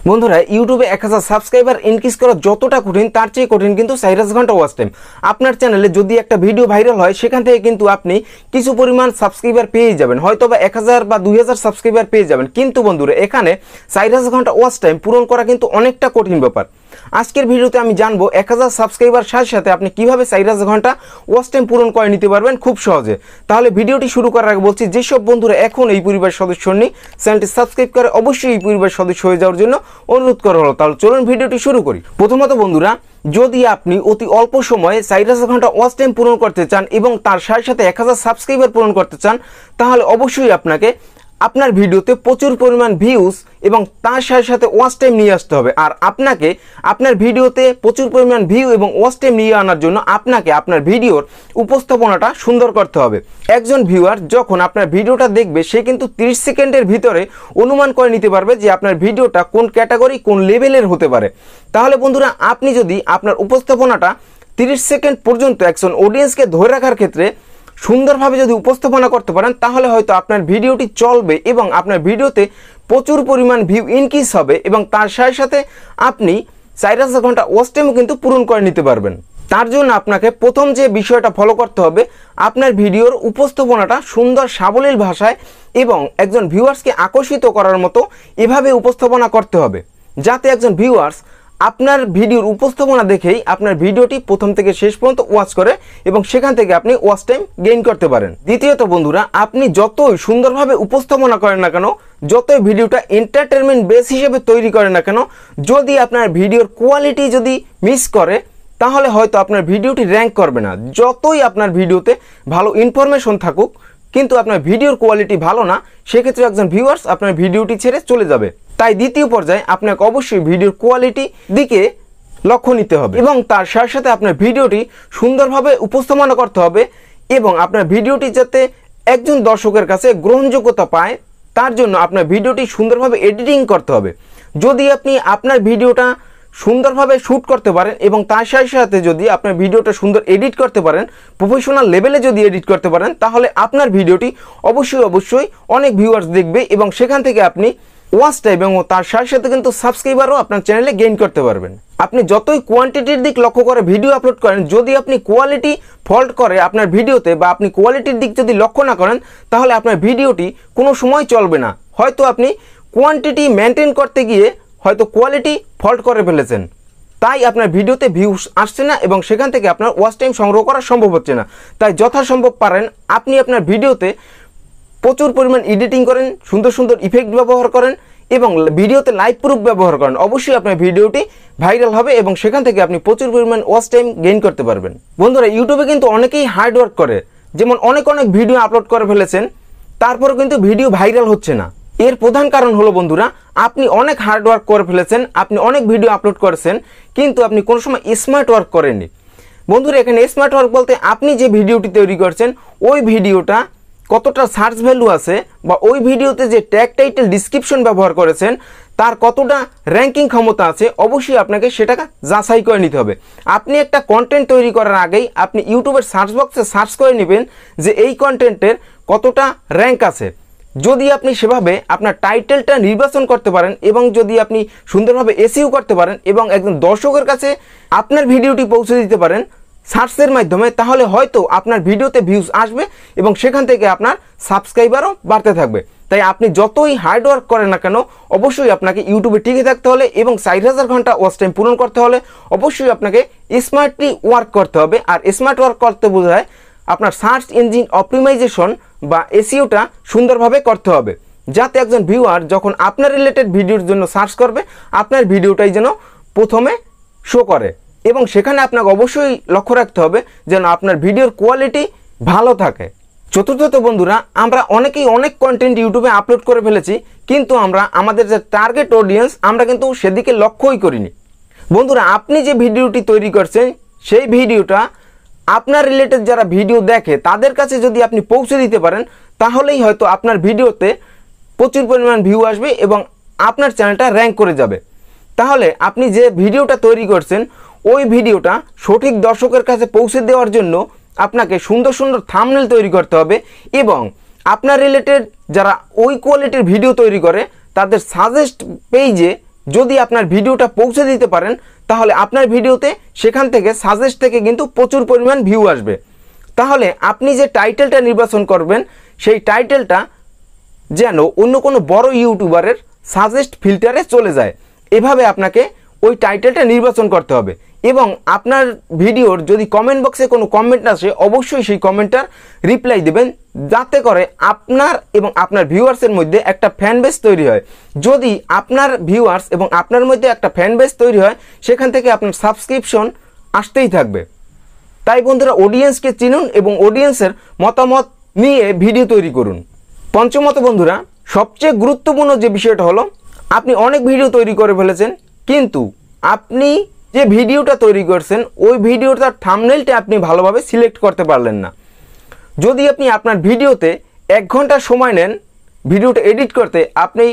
বন্ধুরা ইউটিউবে 1000 subscriber increase করা যতটা কঠিন তার চেয়ে কঠিন কিন্তু 4000 ঘন্টা ওয়াচ টাইম। আপনার চ্যানেলে যদি একটা ভিডিও ভাইরাল হয় সেখান থেকে কিন্তু আপনি কিছু পরিমাণ সাবস্ক্রাইবার পেয়ে যাবেন, হয়তো বা 1000 বা 2000 সাবস্ক্রাইবার পেয়ে যাবেন। কিন্তু বন্ধুরা এখানে 4000 ঘন্টা ওয়াচ টাইম পূরণ করা কিন্তু অনেকটা কঠিন ব্যাপার। আজকের ভিডিওতে আমি জানবো 1000 সাবস্ক্রাইবার সাথে সাথে আপনি কিভাবে 4000 ঘন্টা ওয়াচ টাইম পূরণ করে নিতে পারবেন খুব সহজে। তাহলে ভিডিওটি শুরু করার আগে বলছি, যেসব বন্ধুরা এখন এই পরিবার সদস্য নেই চ্যানেলটি সাবস্ক্রাইব করে অবশ্যই এই পরিবার সদস্য হয়ে যাওয়ার জন্য অনুরোধ করা হলো। তাহলে চলুন ভিডিওটি শুরু করি। প্রথমত বন্ধুরা, যদি আপনি অতি অল্প সময়ে 4000 ঘন্টা ওয়াচ টাইম পূরণ করতে চান এবং তার সাথে সাথে 1000 সাবস্ক্রাইবার পূরণ করতে চান, তাহলে অবশ্যই আপনাকে আপনার ভিডিওতে প্রচুর পরিমাণ ভিউজ এবং তার সাথে সাথে ওয়াচ টাইম নিয়ে আসতে হবে। আর আপনাকে আপনার ভিডিওতে প্রচুর পরিমাণ ভিউ এবং ওয়াচ টাইম নিয়ে আনার জন্য আপনাকে আপনার ভিডিওর উপস্থাপনাটা সুন্দর করতে হবে। একজন ভিউয়ার যখন আপনার ভিডিওটা দেখবে সে কিন্তু 30 সেকেন্ডের ভিতরে অনুমান করে নিতে পারবে যে আপনার ভিডিওটা কোন ক্যাটাগরি কোন লেভেলের হতে পারে। তাহলে বন্ধুরা, আপনি যদি আপনার উপস্থাপনাটা 30 সেকেন্ড পর্যন্ত একজন অডিয়েন্সকে ধরে রাখার ক্ষেত্রে সুন্দরভাবে যদি উপস্থাপনা করতে পারেন, তাহলে হয়তো আপনার ভিডিওটি চলবে এবং আপনার ভিডিওতে প্রচুর পরিমাণ ভিউ ইনক্রিজ হবে এবং তার সাথে সাথে আপনি 4000 ঘন্টা ওয়াচ টাইমও কিন্তু পূরণ করে নিতে পারবেন। তার জন্য আপনাকে প্রথম যে বিষয়টা ফলো করতে হবে, আপনার ভিডিওর উপস্থাপনাটা সুন্দর সাবলীল ভাষায় এবং একজন ভিউয়ার্সকে আকর্ষিত করার মতো এভাবে উপস্থাপনা করতে হবে যাতে একজন ভিউয়ার্স আপনার ভিডিওর উপস্থাপনা দেখেই আপনার ভিডিওটি প্রথম থেকে শেষ পর্যন্ত ওয়াচ করে এবং সেখান থেকে আপনি ওয়াচ টাইম গেইন করতে পারেন। দ্বিতীয়ত বন্ধুরা, আপনি যতই সুন্দরভাবে উপস্থাপনা করেন না কেন, যতই ভিডিওটা এন্টারটেনমেন্ট বেস হিসেবে তৈরি করেন না কেন, যদি আপনার ভিডিওর কোয়ালিটি যদি মিস করে তাহলে হয়তো আপনার ভিডিওটি র্যাঙ্ক করবে না। যতই আপনার ভিডিওতে ভালো ইনফরমেশন থাকুক কিন্তু আপনার ভিডিওর কোয়ালিটি ভালো না, সেক্ষেত্রে একজন ভিউয়ার্স আপনার ভিডিওটি ছেড়ে চলে যাবে। তাই দ্বিতীয় পর্যায়ে আপনাকে অবশ্যই ভিডিওর কোয়ালিটি দিকে লক্ষ্য নিতে হবে এবং তার সাথে সাথে আপনার ভিডিওটি সুন্দরভাবে উপস্থাপনা করতে হবে এবং আপনার ভিডিওটি যাতে একজন দর্শকের কাছে গ্রহণযোগ্যতা পায় তার জন্য আপনার ভিডিওটি সুন্দরভাবে এডিটিং করতে হবে। যদি আপনি আপনার ভিডিওটা সুন্দরভাবে শ্যুট করতে পারেন এবং তার সাথে সাথে যদি আপনার ভিডিওটা সুন্দর এডিট করতে পারেন, প্রফেশনাল লেভেলে যদি এডিট করতে পারেন, তাহলে আপনার ভিডিওটি অবশ্যই অনেক ভিউয়ার্স দেখবে এবং সেখান থেকে আপনি ওয়াচ টাইম এবং তার সাথে সাথে কিন্তু সাবস্ক্রাইবারও আপনার চ্যানেলে গেইন করতে পারবেন। আপনি যতই কোয়ান্টিটির দিক লক্ষ্য করে ভিডিও আপলোড করেন, যদি আপনি কোয়ালিটি ফল্ট করে আপনার ভিডিওতে বা আপনি কোয়ালিটির দিক যদি লক্ষ্য না করেন, তাহলে আপনার ভিডিওটি কোনো সময় চলবে না। হয়তো আপনি কোয়ান্টিটি মেনটেন করতে গিয়ে হয়তো কোয়ালিটি ফল্ট করে ফেলেছেন, তাই আপনার ভিডিওতে ভিউজ আসছে না এবং সেখান থেকে আপনার ওয়াচ টাইম সংগ্রহ করা সম্ভব হচ্ছে না। তাই যথাসম্ভব পারেন আপনি আপনার ভিডিওতে প্রচুর পরিমাণ এডিটিং করেন, সুন্দর সুন্দর ইফেক্ট ব্যবহার করেন এবং ভিডিওতে লাইভ প্রুফ ব্যবহার করেন। অবশ্যই আপনার ভিডিওটি ভাইরাল হবে এবং সেখান থেকে আপনি প্রচুর পরিমাণ ওয়াচ টাইম গেইন করতে পারবেন। বন্ধুরা, ইউটিউবে কিন্তু অনেকেই হার্ড ওয়ার্ক করে, যেমন অনেক ভিডিও আপলোড করে ফেলেছেন, তারপরে কিন্তু ভিডিও ভাইরাল হচ্ছে না। এর প্রধান কারণ হলো বন্ধুরা, আপনি অনেক হার্ড ওয়ার্ক করে ফেলেছেন, আপনি অনেক ভিডিও আপলোড করেছেন কিন্তু আপনি কোনো সময় স্মার্ট ওয়ার্ক করেননি। বন্ধুরা, এখানে স্মার্ট ওয়ার্ক বলতে আপনি যে ভিডিওটি তৈরি করছেন ওই ভিডিওটা কতটা সার্চ ভ্যালু আছে বা ওই ভিডিওতে যে ট্যাগ টাইটেল ডিসক্রিপশন ব্যবহার করেছেন তার কতটা র্যাঙ্কিং ক্ষমতা আছে, অবশ্যই আপনাকে সেটা যাচাই করে নিতে হবে। আপনি একটা কন্টেন্ট তৈরি করার আগেই আপনি ইউটিউবের সার্চ বক্সে সার্চ করে নেবেন যে এই কন্টেন্টের কতটা র্যাঙ্ক আছে। যদি আপনি সেভাবে আপনার টাইটেলটা নির্বাচন করতে পারেন এবং যদি আপনি সুন্দরভাবে এসইও করতে পারেন এবং একজন দর্শকের কাছে আপনার ভিডিওটি পৌঁছে দিতে পারেন সার্চের মাধ্যমে, তাহলে হয়তো আপনার ভিডিওতে ভিউজ আসবে এবং সেখান থেকে আপনার সাবস্ক্রাইবারও বাড়তে থাকবে। তাই আপনি যতই হার্ড ওয়ার্ক করেন না কেন, অবশ্যই আপনাকে ইউটিউবে টিকে থাকতে হলে এবং 4000 ঘন্টা ওয়াচ টাইম পূরণ করতে হলে অবশ্যই আপনাকে স্মার্টলি ওয়ার্ক করতে হবে। আর স্মার্ট ওয়ার্ক করতে বোঝায় আপনার সার্চ ইঞ্জিন অপটিমাইজেশন বা এসইওটা সুন্দরভাবে করতে হবে, যাতে একজন ভিউয়ার যখন আপনার রিলেটেড ভিডিওর জন্য সার্চ করবে আপনার ভিডিওটাই যেন প্রথমে শো করে এবং সেখানে আপনাকে অবশ্যই লক্ষ্য রাখতে হবে যেন আপনার ভিডিওর কোয়ালিটি ভালো থাকে। চতুর্থত বন্ধুরা, আমরা অনেকেই অনেক কন্টেন্ট ইউটিউবে আপলোড করে ফেলেছি কিন্তু আমরা আমাদের যে টার্গেট অডিয়েন্স আমরা কিন্তু সেদিকে লক্ষ্যই করিনি। বন্ধুরা, আপনি যে ভিডিওটি তৈরি করছেন সেই ভিডিওটা আপনার রিলেটেড যারা ভিডিও দেখে তাদের কাছে যদি আপনি পৌঁছে দিতে পারেন, তাহলেই হয়তো আপনার ভিডিওতে প্রচুর পরিমাণ ভিউ আসবে এবং আপনার চ্যানেলটা র্যাঙ্ক করে যাবে। তাহলে আপনি যে ভিডিওটা তৈরি করছেন ওই ভিডিওটা সঠিক দর্শকের কাছে পৌঁছে দেওয়ার জন্য আপনাকে সুন্দর সুন্দর থাম্বনেল তৈরি করতে হবে এবং আপনার রিলেটেড যারা ওই কোয়ালিটির ভিডিও তৈরি করে তাদের সাজেস্ট পেজে যদি আপনার ভিডিওটা পৌঁছে দিতে পারেন তাহলে আপনার ভিডিওতে সেখান থেকে সাজেস্ট থেকে কিন্তু প্রচুর পরিমাণ ভিউ আসবে। তাহলে আপনি যে টাইটেলটা নির্বাচন করবেন সেই টাইটেলটা যেন অন্য কোনো বড় ইউটিউবারের সাজেস্ট ফিল্টারে চলে যায়, এভাবে আপনাকে ওই টাইটেলটা নির্বাচন করতে হবে। এবং আপনার ভিডিওর যদি কমেন্ট বক্সে কোনো কমেন্ট আসে অবশ্যই সেই কমেন্টটার রিপ্লাই দেবেন, যাতে করে আপনার এবং আপনার ভিউয়ার্সের মধ্যে একটা ফ্যান বেস তৈরি হয়। যদি আপনার ভিউয়ার্স এবং আপনার মধ্যে একটা ফ্যান বেস তৈরি হয় সেখান থেকে আপনার সাবস্ক্রিপশন আসতেই থাকবে। তাই বন্ধুরা, অডিয়েন্সকে চিনুন এবং অডিয়েন্সের মতামত নিয়ে ভিডিও তৈরি করুন। পঞ্চমত বন্ধুরা, সবচেয়ে গুরুত্বপূর্ণ যে বিষয়টা হলো, আপনি অনেক ভিডিও তৈরি করে ফেলেছেন, কিন্তু আপনি যে ভিডিওটা তৈরি করছেন ওই ভিডিওটার থাম্বনেইলটা আপনি ভালোভাবে সিলেক্ট করতে পারলেন না। যদি আপনি আপনার ভিডিওতে 1 ঘন্টা সময় নেন ভিডিওটা এডিট করতে, আপনি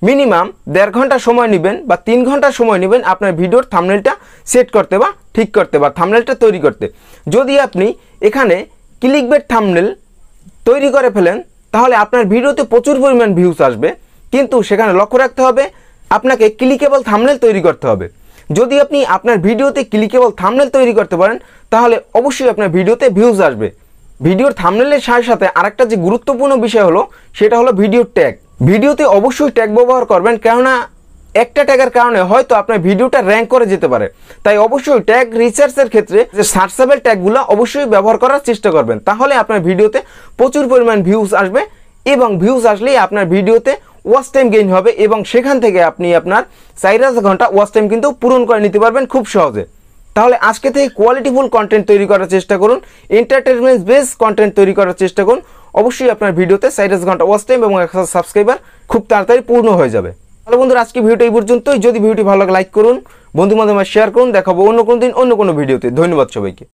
মিনিমাম 1.5 ঘন্টা সময় নেবেন বা 3 ঘন্টা সময় নেবেন আপনার ভিডিওর থাম্বনেইলটা সেট করতে বা ঠিক করতে বা থাম্বনেইলটা তৈরি করতে। যদি আপনি এখানে ক্লিকবেট থাম্বনেইল তৈরি করে ফেলেন তাহলে আপনার ভিডিওতে প্রচুর পরিমাণ ভিউজ আসবে, কিন্তু সেখানে লক্ষ্য রাখতে হবে আপনাকে ক্লিকেবল থাম্বনেইল তৈরি করতে হবে। যদি আপনি আপনার ভিডিওতে ক্লিকেবল থাম্বনেইল তৈরি করতে পারেন তাহলে অবশ্যই আপনার ভিডিওতে ভিউজ আসবে। ভিডিওর থাম্বনেইলের সাথে সাথে আরেকটা যে গুরুত্বপূর্ণ বিষয় হলো সেটা হলো ভিডিওর ট্যাগ। ভিডিওতে অবশ্যই ট্যাগ ব্যবহার করবেন, কেননা একটা ট্যাগের কারণে হয়তো আপনার ভিডিওটা র্যাঙ্ক করে যেতে পারে। তাই অবশ্যই ট্যাগ রিসার্চের ক্ষেত্রে যে সার্চেবল ট্যাগগুলো অবশ্যই ব্যবহার করার চেষ্টা করবেন, তাহলে আপনার ভিডিওতে প্রচুর পরিমাণ ভিউজ আসবে এবং ভিউজ আসলেই আপনার ভিডিওতে ওয়াচ টাইম গেইন হবে এবং সেখান থেকে আপনি আপনার 4,000 ঘন্টা ওয়াচ টাইম কিন্তু পূরণ করে নিতে পারবেন খুব সহজে। তাহলে আজকে থেকে কোয়ালিটিফুল কন্টেন্ট তৈরি করার চেষ্টা করুন, এন্টারটেনমেন্ট বেস কন্টেন্ট তৈরি করার চেষ্টা করুন। অবশ্যই আপনার ভিডিওতে 4,000 ঘন্টা ওয়াচ টাইম এবং 1000 সাবস্ক্রাইবার খুব তাড়াতাড়ি পূর্ণ হয়ে যাবে। তাহলে বন্ধুরা, আজকে ভিডিওটা এই পর্যন্তই। যদি ভিডিওটি ভালো লাগে লাইক করুন, বন্ধু বান্ধবের শেয়ার করুন। দেখাবো অন্য কোনো দিন অন্য কোনো ভিডিওতে। ধন্যবাদ সবাইকে।